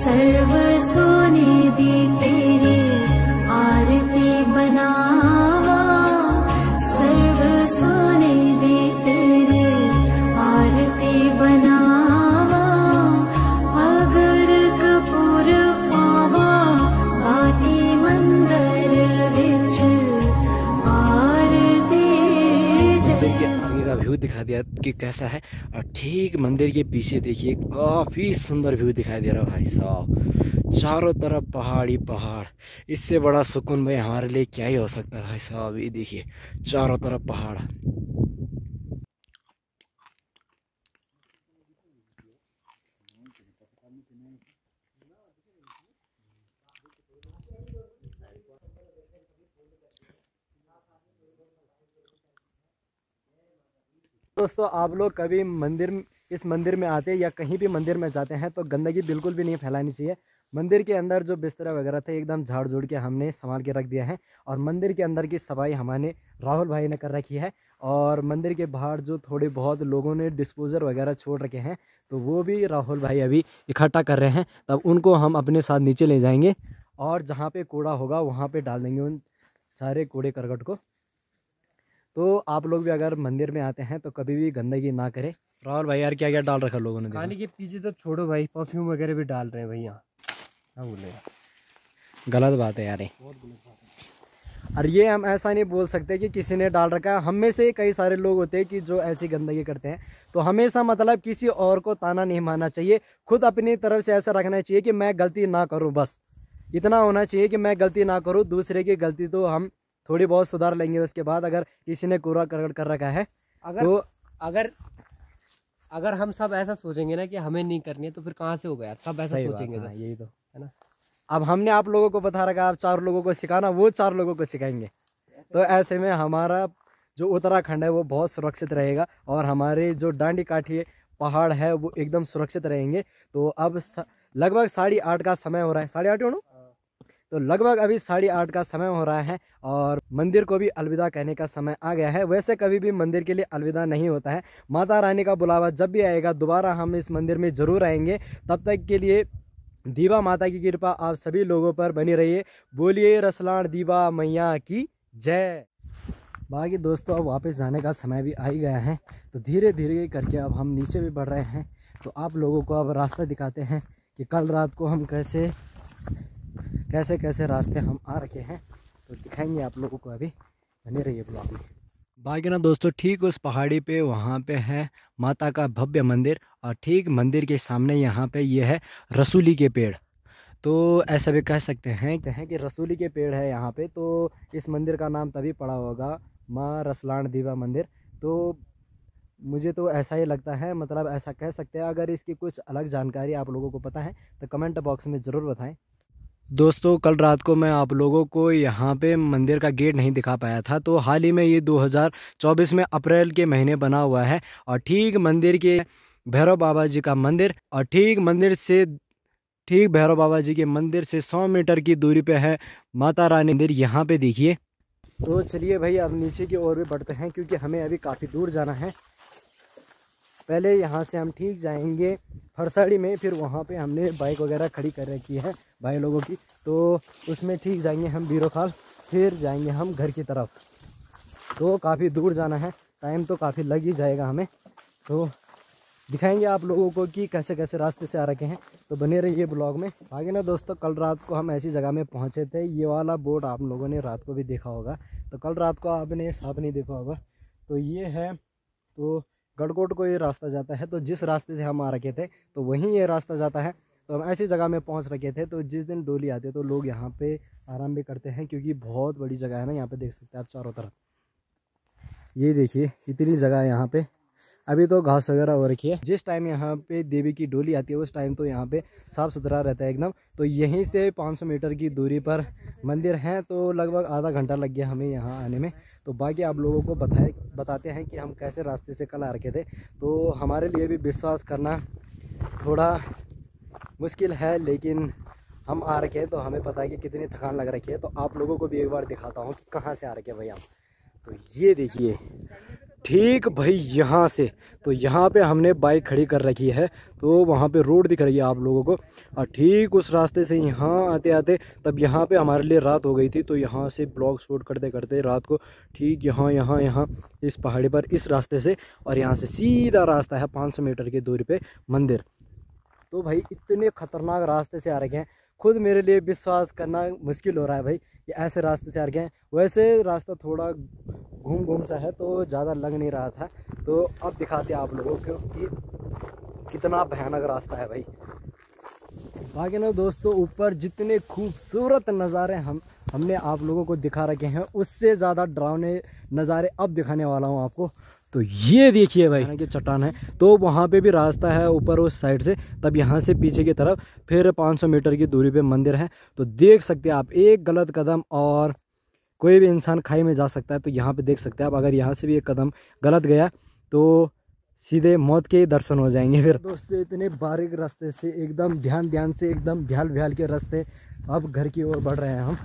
सर्व सोने दी तेरी आरती बनावा, सर्व सोने दी तेरी आरती बनावा, अगर कपूर पावा आती मंदिर विच आरती। देखिए आगे का व्यू दिखा दिया कि कैसा है। और ठीक मंदिर के पीछे देखिए काफ़ी सुंदर व्यू दिखाई दे रहा है भाई साहब, चारों तरफ पहाड़ ही पहाड़। इससे बड़ा सुकून भाई हमारे लिए क्या ही हो सकता है भाई साहब। ये देखिए चारों तरफ पहाड़। दोस्तों आप लोग कभी इस मंदिर में आते या कहीं भी मंदिर में जाते हैं तो गंदगी बिल्कुल भी नहीं फैलानी चाहिए। मंदिर के अंदर जो बिस्तरा वगैरह थे एकदम झाड़ झूड़ के हमने संभाल के रख दिया है। और मंदिर के अंदर की सफाई हमारे राहुल भाई ने कर रखी है। और मंदिर के बाहर जो थोड़े बहुत लोगों ने डिस्पोजर वगैरह छोड़ रखे हैं, तो वो भी राहुल भाई अभी इकट्ठा कर रहे हैं। तब उनको हम अपने साथ नीचे ले जाएंगे और जहाँ पे कूड़ा होगा वहाँ पे डाल देंगे उन सारे कूड़े करकट को। तो आप लोग भी अगर मंदिर में आते हैं तो कभी भी गंदगी ना करें। राहुल भाई यार क्या क्या डाल रखा लोगों ने, खाने के पीछे तो छोड़ो भाई, परफ्यूम वगैरह भी डाल रहे हैं भाई यहाँ। क्या बोले, गलत बात है यार ये। और ये हम ऐसा नहीं बोल सकते कि किसी ने डाल रखा है। हम में से कई सारे लोग होते हैं कि जो ऐसी गंदगी करते हैं। तो हमेशा मतलब किसी और को ताना नहीं मारना चाहिए, खुद अपनी तरफ से ऐसा रखना चाहिए कि मैं गलती ना करूँ। बस इतना होना चाहिए कि मैं गलती ना करूँ। दूसरे की गलती तो हम थोड़ी बहुत सुधार लेंगे उसके बाद। अगर किसी ने कूड़ा करकट कर रखा है तो अगर हम सब ऐसा सोचेंगे ना कि हमें नहीं करनी है, तो फिर कहाँ से होगा यार। सब ऐसा सोचेंगे तो यही तो है ना। अब हमने आप लोगों को बता रखा, आप 4 लोगों को सिखाना, वो 4 लोगों को सिखाएंगे। तो ऐसे में हमारा जो उत्तराखंड है वो बहुत सुरक्षित रहेगा और हमारे जो डांडी काठी पहाड़ है वो एकदम सुरक्षित रहेंगे। तो अब लगभग 8:30 का समय हो रहा है। 8:30 हो ना? तो लगभग अभी 8:30 का समय हो रहा है और मंदिर को भी अलविदा कहने का समय आ गया है। वैसे कभी भी मंदिर के लिए अलविदा नहीं होता है। माता रानी का बुलावा जब भी आएगा दोबारा हम इस मंदिर में ज़रूर आएंगे। तब तक के लिए दीवा माता की कृपा आप सभी लोगों पर बनी रहिए। बोलिए रसलान दीवा मैया की जय। बाकी दोस्तों अब वापस जाने का समय भी आ ही गया है। तो धीरे धीरे करके अब हम नीचे भी बढ़ रहे हैं। तो आप लोगों को अब रास्ता दिखाते हैं कि कल रात को हम कैसे रास्ते हम आ रखे हैं। तो दिखाएंगे आप लोगों को, अभी बने रहिए ब्लॉग में। बाकी ना दोस्तों ठीक उस पहाड़ी पे वहाँ पे है माता का भव्य मंदिर और ठीक मंदिर के सामने यहाँ पे ये है रसूली के पेड़। तो ऐसा भी कह सकते हैं कि रसूली के पेड़ है यहाँ पे। तो इस मंदिर का नाम तभी पड़ा होगा माँ रसलान दीवा मंदिर। तो मुझे तो ऐसा ही लगता है, मतलब ऐसा कह सकते हैं। अगर इसकी कुछ अलग जानकारी आप लोगों को पता है तो कमेंट बॉक्स में ज़रूर बताएं। दोस्तों कल रात को मैं आप लोगों को यहाँ पे मंदिर का गेट नहीं दिखा पाया था, तो हाल ही में ये 2024 में अप्रैल के महीने बना हुआ है और ठीक मंदिर के भैरव बाबा जी का मंदिर और ठीक भैरव बाबा जी के मंदिर से 100 मीटर की दूरी पे है माता रानी मंदिर। यहाँ पे देखिए। तो चलिए भाई अब नीचे की ओर भी बढ़ते हैं क्योंकि हमें अभी काफ़ी दूर जाना है। पहले यहाँ से हम ठीक जाएंगे फरसाड़ी में, फिर वहाँ पे हमने बाइक वगैरह खड़ी कर रखी है भाई लोगों की, तो उसमें ठीक जाएंगे हम बीरोखाल, फिर जाएंगे हम घर की तरफ। तो काफ़ी दूर जाना है, टाइम तो काफ़ी लग ही जाएगा हमें। तो दिखाएंगे आप लोगों को कि कैसे कैसे रास्ते से आ रखे हैं, तो बने रहिए ब्लॉग में। आगे ना दोस्तों कल रात को हम ऐसी जगह में पहुँचे थे, ये वाला बोर्ड आप लोगों ने रात को भी देखा होगा, तो कल रात को आपने साफ नहीं देखा होगा। तो ये है, तो गढ़कोट को ये रास्ता जाता है, तो जिस रास्ते से हम आ रखे थे तो वहीं ये रास्ता जाता है। तो हम ऐसी जगह में पहुंच रखे थे, तो जिस दिन डोली आती है तो लोग यहाँ पे आराम भी करते हैं क्योंकि बहुत बड़ी जगह है ना। यहाँ पे देख सकते हैं आप चारों तरफ, ये देखिए इतनी जगह है यहाँ पे। अभी तो घास वगैरह हो रखी है। जिस टाइम यहाँ पे देवी की डोली आती है उस टाइम तो यहाँ पे साफ़ सुथरा रहता है एकदम। तो यहीं से 500 मीटर की दूरी पर मंदिर है, तो लगभग आधा घंटा लग गया हमें यहाँ आने में। तो बाकी आप लोगों को बताते हैं कि हम कैसे रास्ते से कल आ रखे थे। तो हमारे लिए भी विश्वास करना थोड़ा मुश्किल है, लेकिन हम आ रखे हैं तो हमें पता है कि कितनी थकान लग रखी है। तो आप लोगों को भी एक बार दिखाता हूँ कि कहाँ से आ रखे हैं भाई हम। तो ये देखिए ठीक भाई यहाँ से, तो यहाँ पे हमने बाइक खड़ी कर रखी है, तो वहाँ पे रोड दिख रही है आप लोगों को। और ठीक उस रास्ते से यहाँ आते आते तब यहाँ पे हमारे लिए रात हो गई थी, तो यहाँ से ब्लॉग शूट करते करते रात को ठीक यहाँ इस पहाड़ी पर इस रास्ते से, और यहाँ से सीधा रास्ता है 500 मीटर की दूरी पे मंदिर। तो भाई इतने खतरनाक रास्ते से आ रखे हैं, खुद मेरे लिए विश्वास करना मुश्किल हो रहा है भाई कि ऐसे रास्ते से आ रखे हैं। वैसे रास्ता थोड़ा घूम सा है तो ज़्यादा लग नहीं रहा था। तो अब दिखाते हैं आप लोगों को कि कितना भयानक रास्ता है भाई। बाकी ना दोस्तों ऊपर जितने खूबसूरत नज़ारे हमने आप लोगों को दिखा रखे हैं, उससे ज़्यादा डरावने नज़ारे अब दिखाने वाला हूँ आपको। तो ये देखिए भाई की चट्टान है, तो वहाँ पे भी रास्ता है ऊपर उस साइड से, तब यहाँ से पीछे की तरफ फिर 500 मीटर की दूरी पे मंदिर है। तो देख सकते हैं आप, एक गलत कदम और कोई भी इंसान खाई में जा सकता है। तो यहाँ पे देख सकते हैं आप, अगर यहाँ से भी एक कदम गलत गया तो सीधे मौत के दर्शन हो जाएंगे। फिर दोस्तों इतने बारीक रास्ते से एकदम ध्यान से एकदम भ्याल के रास्ते अब घर की ओर बढ़ रहे हैं हम।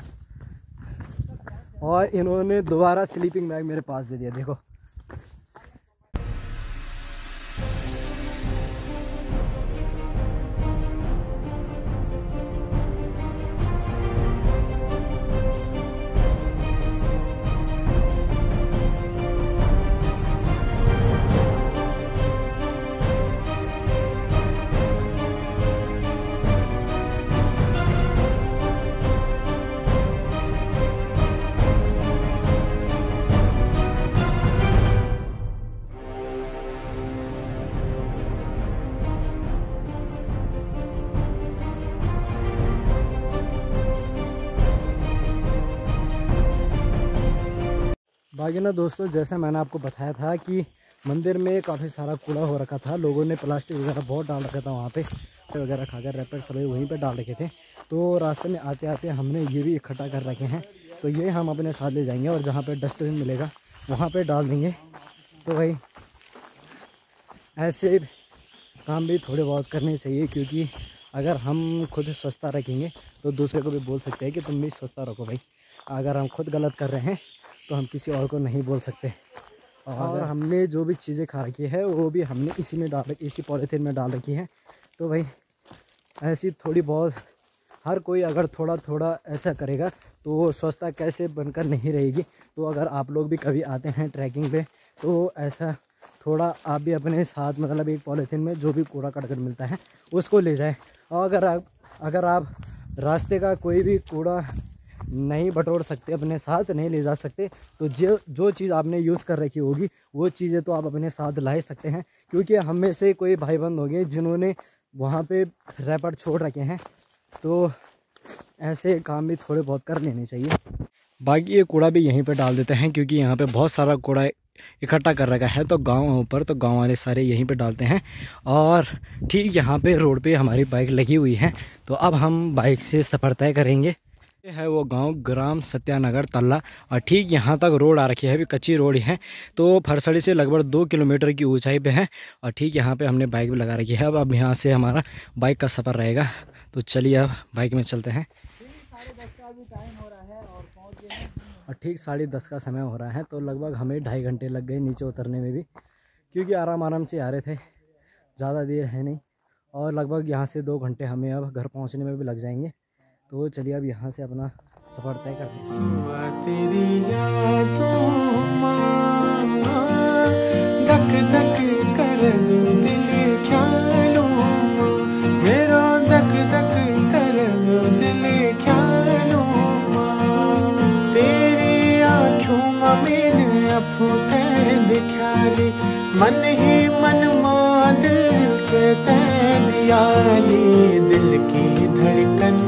और इन्होंने दोबारा स्लीपिंग बैग मेरे पास दे दिया, देखो। बाकी ना दोस्तों जैसे मैंने आपको बताया था कि मंदिर में काफ़ी सारा कूड़ा हो रखा था, लोगों ने प्लास्टिक वगैरह बहुत डाल रखा था वहाँ पे, वगैरह खाकर रैपर सभी वहीं पे डाल रखे थे। तो रास्ते में आते आते हमने ये भी इकट्ठा कर रखे हैं, तो ये हम अपने साथ ले जाएंगे और जहाँ पे डस्टबिन मिलेगा वहाँ पे डाल देंगे। तो भाई ऐसे काम भी थोड़े बहुत करने चाहिए, क्योंकि अगर हम खुद स्वच्छता रखेंगे तो दूसरे को भी बोल सकते हैं कि तुम भी स्वच्छता रखो भाई। अगर हम खुद गलत कर रहे हैं तो हम किसी और को नहीं बोल सकते। और हमने जो भी चीज़ें खा रखी है वो भी हमने इसी में डाल रखी, इसी पॉलीथीन में डाल रखी है। तो भाई ऐसी थोड़ी बहुत हर कोई अगर थोड़ा थोड़ा ऐसा करेगा तो स्वच्छता कैसे बनकर नहीं रहेगी। तो अगर आप लोग भी कभी आते हैं ट्रैकिंग पे तो ऐसा थोड़ा आप भी अपने साथ मतलब एक पॉलीथीन में जो भी कूड़ा करकट मिलता है उसको ले जाएं। और अगर आप रास्ते का कोई भी कूड़ा नहीं बटोर सकते, अपने साथ नहीं ले जा सकते, तो जो चीज़ आपने यूज़ कर रखी होगी वो चीज़ें तो आप अपने साथ ला सकते हैं। क्योंकि हम में से कोई भाई बंद होंगे जिन्होंने वहाँ पे रैपर छोड़ रखे हैं, तो ऐसे काम भी थोड़े बहुत कर लेने चाहिए। बाकी ये कूड़ा भी यहीं पे डाल देते हैं, क्योंकि यहाँ पे बहुत सारा कूड़ा इकट्ठा कर रखा है। तो गांव ऊपर तो गांव वाले सारे यहीं पे डालते हैं और ठीक यहाँ पे रोड पे हमारी बाइक लगी हुई है। तो अब हम बाइक से सफ़र तय करेंगे। ये है वो गांव ग्राम सत्यानगर तल्ला और ठीक यहाँ तक रोड आ रखी है, अभी कच्ची रोड है। तो फरसड़ी से लगभग 2 किलोमीटर की ऊंचाई पे है और ठीक यहाँ पे हमने बाइक भी लगा रखी है। अब यहाँ से हमारा बाइक का सफ़र रहेगा। तो चलिए अब बाइक में चलते हैं। और ठीक 10:30 का समय हो रहा है। तो लगभग हमें 2.5 घंटे लग गए नीचे उतरने में भी, क्योंकि आराम से आ रहे थे, ज़्यादा देर है नहीं। और लगभग यहाँ से 2 घंटे हमें अब घर पहुँचने में भी लग जाएंगे। तो चलिए अब यहाँ से अपना सफ़र तय करते हैं। तेरी यादों धक धक कर दिल ख्यालों मेरा धक धक कर दिल ख्यालों तेरी आँखों में मैंने अफूते दिखाली मन ही मन मां दिल के दियाली दिल की धड़कन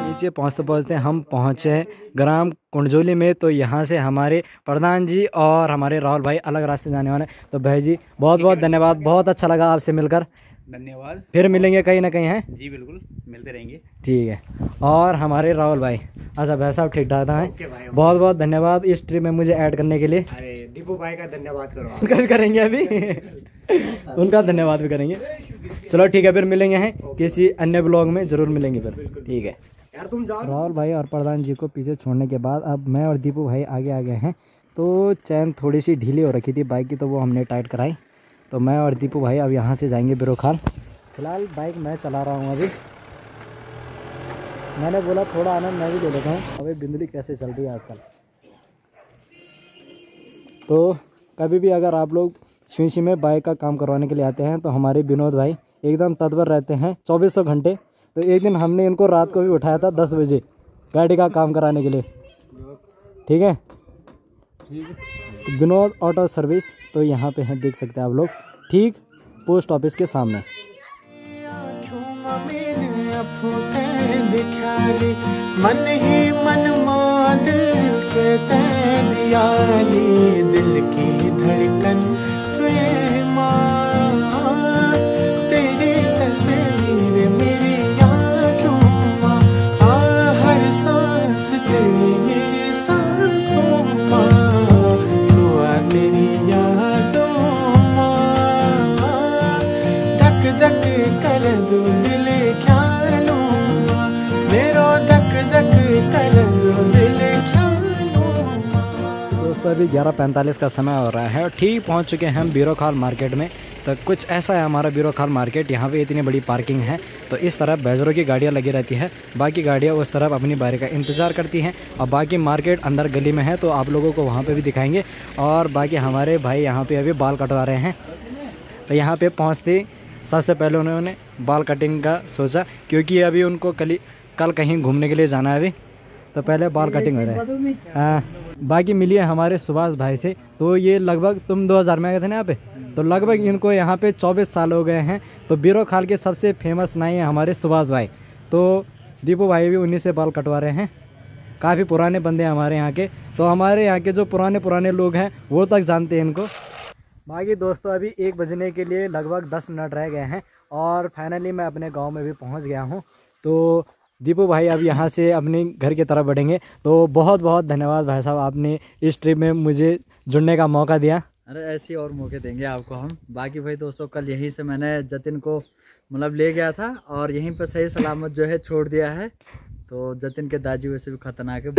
नीचे पहुँचते हम पहुँचे ग्राम कुंडजोली में। तो यहाँ से हमारे प्रधान जी और हमारे राहुल भाई अलग रास्ते जाने वाले। तो भाई जी बहुत बहुत धन्यवाद, बहुत अच्छा लगा आपसे मिलकर। धन्यवाद। फिर मिलेंगे कहीं ना कहीं, हैं जी बिल्कुल, मिलते रहेंगे। ठीक है। और हमारे राहुल भाई, अच्छा भाई साहब ठीक ठाक था, बहुत बहुत धन्यवाद इस ट्रिप में मुझे ऐड करने के लिए। अरे दीपू भाई का धन्यवाद करो, उनका भी करेंगे अभी उनका धन्यवाद भी करेंगे। चलो ठीक है, फिर मिलेंगे हैं किसी अन्य ब्लॉग में, ज़रूर मिलेंगे फिर। ठीक है यार, तुम जाओ। राहुल भाई और प्रधान जी को पीछे छोड़ने के बाद अब मैं और दीपू भाई आगे आ गए हैं। तो चैन थोड़ी सी ढीली हो रखी थी बाइक की, तो वो हमने टाइट कराई। तो मैं और दीपू भाई अब यहाँ से जाएंगे बिरोखाल। फिलहाल बाइक मैं चला रहा हूँ अभी। मैंने बोला थोड़ा आनंद मैं भी ले लेता हूँ। अभी बिंदली कैसे चल रही है आजकल। तो कभी भी अगर आप लोग स्विंसी में बाइक का काम करवाने के लिए आते हैं तो हमारे विनोद भाई एकदम तत्पर रहते हैं 2400 घंटे। तो एक दिन हमने इनको रात को भी उठाया था 10 बजे गाड़ी का काम कराने के लिए। ठीक है, विनोद ऑटो सर्विस। तो यहाँ पे हैं, देख सकते हैं आप लोग, ठीक पोस्ट ऑफिस के सामने। मन ही मन मां दिल के दियाली दिल की धड़कन प्रेमा तेरी तस्वीर मेरी आँखों मां हर सांस तेरी मेरी सांसों मां सुआ तेरी यादों मां धक धक कर दो दिल ख्यालों मां मेरो धक धक कर दो दिल ख्यालों मां। दोस्तों अभी 11:45 का समय हो रहा है और ठीक पहुंच चुके हैं हम बिरोखाल मार्केट में। तो कुछ ऐसा है हमारा बिरोखाल मार्केट। यहाँ पे इतनी बड़ी पार्किंग है। तो इस तरफ बेजरों की गाड़ियाँ लगी रहती है, बाकी गाड़ियाँ उस तरफ अपनी बारी का इंतज़ार करती हैं। और बाकी मार्केट अंदर गली में है, तो आप लोगों को वहाँ पे भी दिखाएंगे। और बाकी हमारे भाई यहाँ पे अभी बाल कटवा रहे हैं। तो यहाँ पे पहुँचते सबसे पहले उन्होंने बाल कटिंग का सोचा, क्योंकि अभी उनको कल कहीं घूमने के लिए जाना है अभी। तो पहले बाल कटिंग हो रहा है। हाँ, बाकी मिलिए हमारे सुभाष भाई से। तो ये लगभग तुम 2000 में गए थे ना यहाँ पे, तो लगभग इनको यहाँ पे 24 साल हो गए हैं। तो बिरोखाल के सबसे फेमस नाई हैं हमारे सुभाष भाई। तो दीपू भाई भी उन्हीं से बाल कटवा रहे हैं। काफ़ी पुराने बंदे हैं हमारे यहाँ के। तो हमारे यहाँ के जो पुराने लोग हैं वो तक जानते हैं इनको। बाकी दोस्तों अभी 1 बजने के लिए लगभग 10 मिनट रह गए हैं और फाइनली मैं अपने गाँव में भी पहुँच गया हूँ। तो दीपू भाई अब यहाँ से अपने घर की तरफ बढ़ेंगे। तो बहुत बहुत धन्यवाद भाई साहब, आपने इस ट्रिप में मुझे जुड़ने का मौका दिया। अरे ऐसे और मौके देंगे आपको हम। बाकी भाई दोस्तों कल यहीं से मैंने जतिन को मतलब ले गया था और यहीं पर सही सलामत जो है छोड़ दिया है। तो जतिन के दाजी वैसे भी खतरनाक है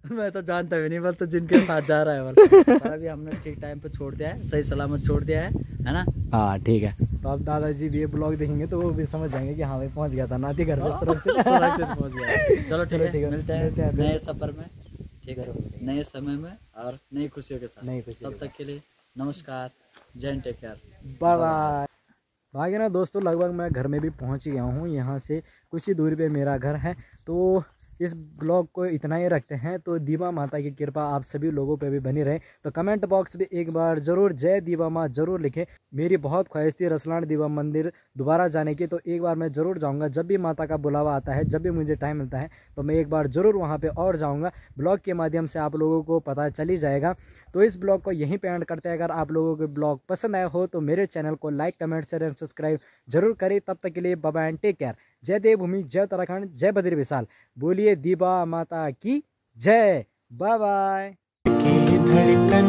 मैं तो जानता भी नहीं, बल तो जिनके साथ जा रहा है पर अभी हमने ठीक टाइम पे छोड़ दिया है, सही सलामत छोड़ दिया है ना। हाँ ठीक है। तो अब दादाजी भी ये ब्लॉग देखेंगे तो वो भी समझ जाएंगे कि हाँ भाई पहुँच गया था नाती घर पे सुरक्षित पहुँच गया। चलो ठीक है, मिलते हैं नए सफर में, ठीक है, नए समय में और नई खुशियों के साथ। नई खुशी। तब तक के लिए नमस्कार, जय टेक केयर, बाय बाय। बाकी ना दोस्तों लगभग मैं घर में भी पहुंच गया हूं। यहाँ से कुछ ही दूरी पे मेरा घर है। तो इस ब्लॉग को इतना ही रखते हैं। तो दीवा माता की कृपा आप सभी लोगों पे भी बनी रहे। तो कमेंट बॉक्स में एक बार ज़रूर जय दीवा माँ ज़रूर लिखें। मेरी बहुत ख्वाहिश थी रसलान दीवा मंदिर दोबारा जाने की, तो एक बार मैं ज़रूर जाऊँगा। जब भी माता का बुलावा आता है, जब भी मुझे टाइम मिलता है, तो मैं एक बार ज़रूर वहाँ पर और जाऊँगा। ब्लॉग के माध्यम से आप लोगों को पता चल ही जाएगा। तो इस ब्लॉग को यहीं पे एंड करते हैं। अगर आप लोगों को ब्लॉग पसंद आया हो तो मेरे चैनल को like, comment, share and subscribe जरूर करें। तब तक के लिए bye bye and take care. जय देवभूमि, जय उत्तराखंड, जय बद्री विशाल। बोलिए दीवा माता की जय। Bye bye. की धड़कन